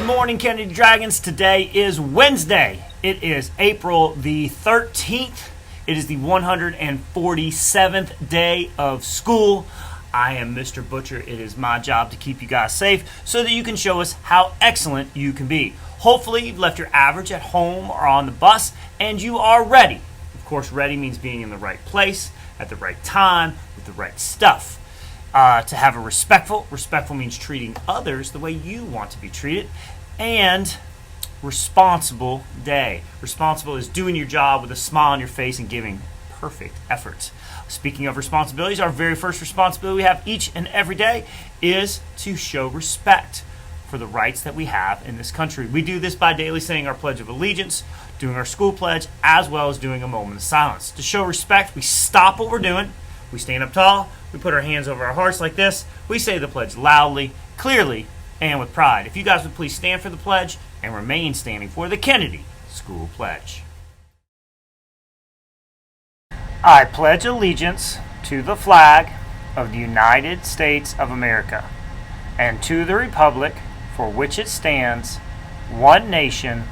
morning, Kennedy Dragons. Today is Wednesday. It is April the 13th. It is the 147th day of school. I am Mr. Butcher. It is my job to keep you guys safe so that you can show us how excellent you can be. Hopefully, you've left your average at home or on the bus, and you are ready. Of course, ready means being in the right place, at the right time, with the right stuff. To have a respectful means treating others the way you want to be treated, and responsible day. Responsible is doing your job with a smile on your face and giving perfect effort. Speaking of responsibilities, our very first responsibility we have each and every day is to show respect for the rights that we have in this country. We do this by daily saying our Pledge of Allegiance, doing our school pledge, as well as doing a moment of silence. To show respect, we stop what we're doing, we stand up tall, we put our hands over our hearts like this, we say the pledge loudly, clearly, and with pride. If you guys would please stand for the pledge and remain standing for the Kennedy School Pledge. I pledge allegiance to the flag of the United States of America and to the republic for which it stands, one nation,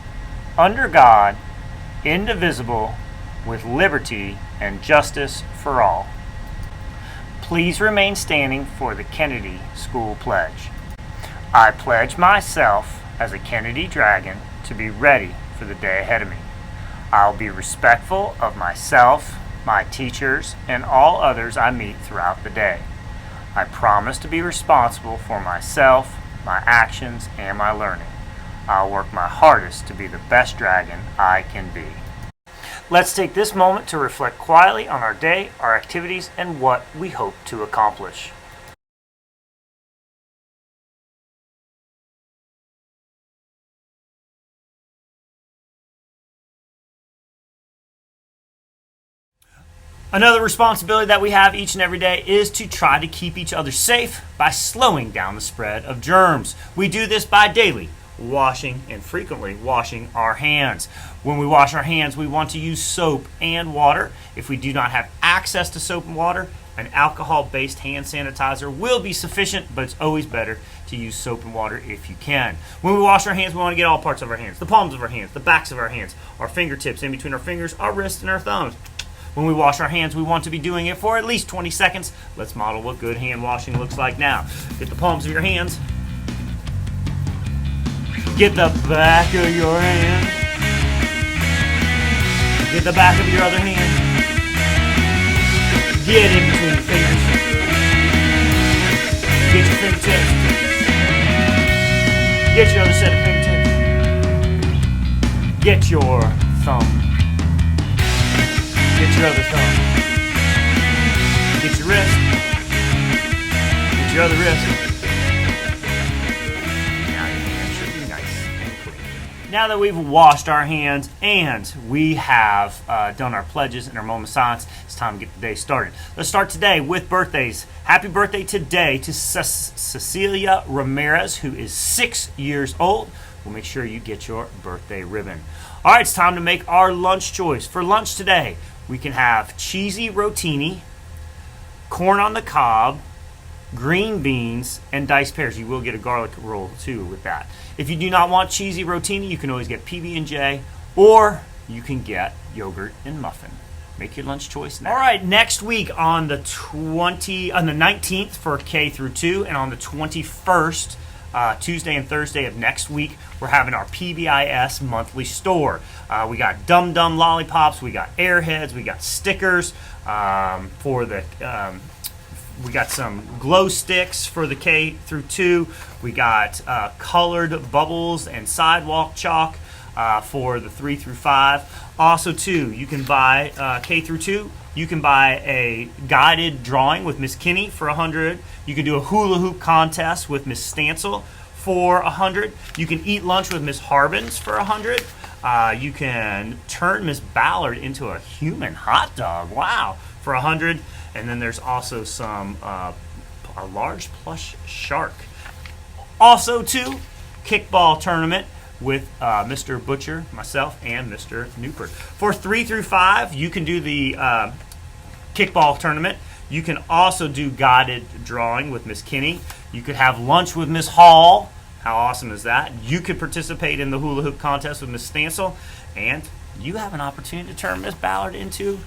under God, indivisible, with liberty and justice for all. Please remain standing for the Kennedy School Pledge. I pledge myself as a Kennedy Dragon to be ready for the day ahead of me. I'll be respectful of myself, my teachers, and all others I meet throughout the day. I promise to be responsible for myself, my actions, and my learning. I'll work my hardest to be the best dragon I can be. Let's take this moment to reflect quietly on our day, our activities, and what we hope to accomplish. Another responsibility that we have each and every day is to try to keep each other safe by slowing down the spread of germs. We do this by daily washing and frequently washing our hands. When we wash our hands, we want to use soap and water. If we do not have access to soap and water, an alcohol-based hand sanitizer will be sufficient, but it's always better to use soap and water if you can. When we wash our hands, we want to get all parts of our hands, the palms of our hands, the backs of our hands, our fingertips, in between our fingers, our wrists, and our thumbs. When we wash our hands, we want to be doing it for at least 20 seconds. Let's model what good hand washing looks like now. Get the palms of your hands. Get the back of your hand. Get the back of your other hand. Get in between your fingers. Get your fingertips. Get your other set of fingertips. Get your thumb. Get your other thumb. Get your wrist. Get your other wrist. Now that we've washed our hands and we have done our pledges and our moment of silence, it's time to get the day started. Let's start today with birthdays. Happy birthday today to Cecilia Ramirez, who is 6 years old. We'll make sure you get your birthday ribbon. All right, it's time to make our lunch choice. For lunch today, we can have cheesy rotini, corn on the cob, green beans, and diced pears. You will get a garlic roll too with that. If you do not want cheesy rotini, you can always get PB&J, or you can get yogurt and muffin. Make your lunch choice now. All right, next week on the 19th for K through 2, and on the 21st, Tuesday and Thursday of next week, we're having our PBIS monthly store. We got Dum Dum lollipops, we got Airheads, we got stickers we got some glow sticks for the K through 2. We got colored bubbles and sidewalk chalk for the 3 through 5. Also, too, you can buy K through 2. You can buy a guided drawing with Miss Kinney for $100. You can do a hula hoop contest with Miss Stancil for $100. You can eat lunch with Miss Harbins for $100. You can turn Miss Ballard into a human hot dog. Wow, for $100. And then there's also a large plush shark. Also, too, kickball tournament with Mr. Butcher, myself, and Mr. Newport. For 3 through 5, you can do the kickball tournament. You can also do guided drawing with Miss Kinney. You could have lunch with Miss Hall. How awesome is that? You could participate in the hula hoop contest with Miss Stansel, and you have an opportunity to turn Miss Ballard into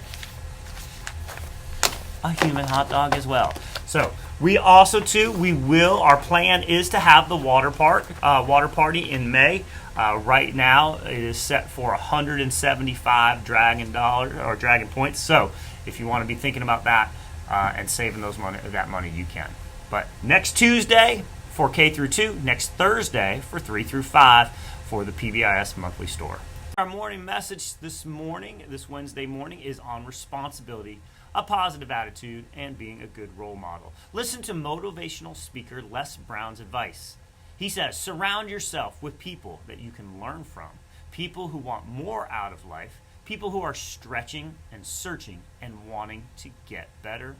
a human hot dog as well. So we also our plan is to have the water party in May. Right now it is set for 175 Dragon points. So if you want to be thinking about that and saving that money, you can. But next Tuesday for K through 2, next Thursday for 3 through 5 for the PBIS monthly store. Our morning message this Wednesday morning, is on responsibility, a positive attitude, and being a good role model. Listen to motivational speaker Les Brown's advice. He says, surround yourself with people that you can learn from, people who want more out of life, people who are stretching and searching and wanting to get better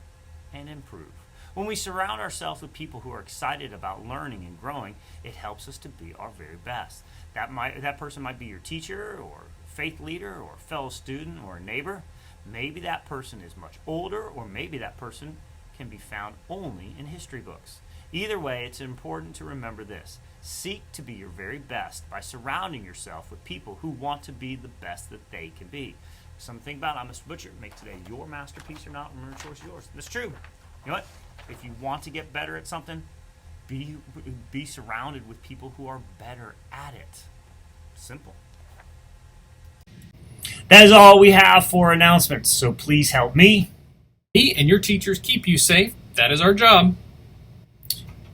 and improve. When we surround ourselves with people who are excited about learning and growing, it helps us to be our very best. That person might be your teacher or faith leader or fellow student or a neighbor. Maybe that person is much older, or maybe that person can be found only in history books. Either way, it's important to remember this. Seek to be your very best by surrounding yourself with people who want to be the best that they can be. Something to think about. I'm Mr. Butcher. Make today your masterpiece or not. Remember, choice is yours. That's true. You know what? If you want to get better at something, be surrounded with people who are better at it. Simple. That is all we have for announcements, so please help me. Me and your teachers keep you safe. That is our job.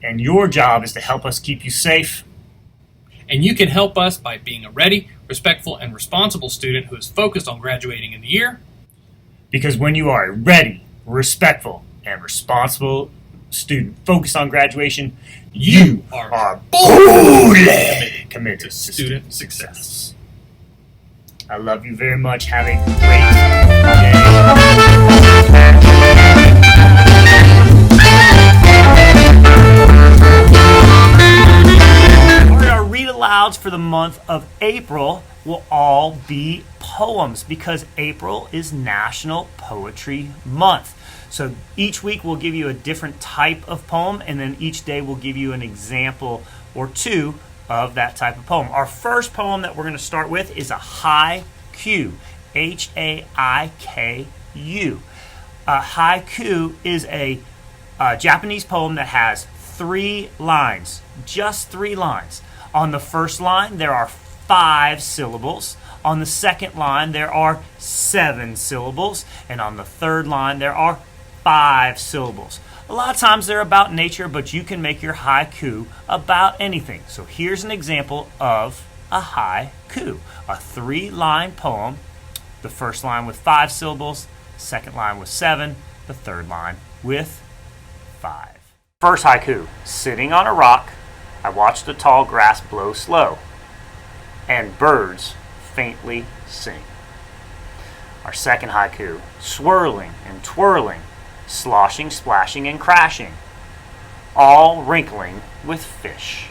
And your job is to help us keep you safe. And you can help us by being a ready, respectful, and responsible student who is focused on graduating in the year. Because when you are a ready, respectful, and responsible student focused on graduation, you are boldly committed to student success. I love you very much. Have a great day. Our read-alouds for the month of April will all be poems, because April is National Poetry Month. So each week we'll give you a different type of poem, and then each day we'll give you an example or two of that type of poem. Our first poem that we're going to start with is a haiku, Haiku. Haiku is a Japanese poem that has 3 lines, just 3 lines. On the first line, there are 5 syllables. On the second line, there are 7 syllables. And on the third line, there are 5 syllables. A lot of times they're about nature, but you can make your haiku about anything. So here's an example of a haiku, a 3-line poem. The first line with 5 syllables, second line with 7, the third line with 5. First haiku, sitting on a rock, I watch the tall grass blow slow, and birds faintly sing. Our second haiku, swirling and twirling, sloshing, splashing, and crashing, all wrinkling with fish.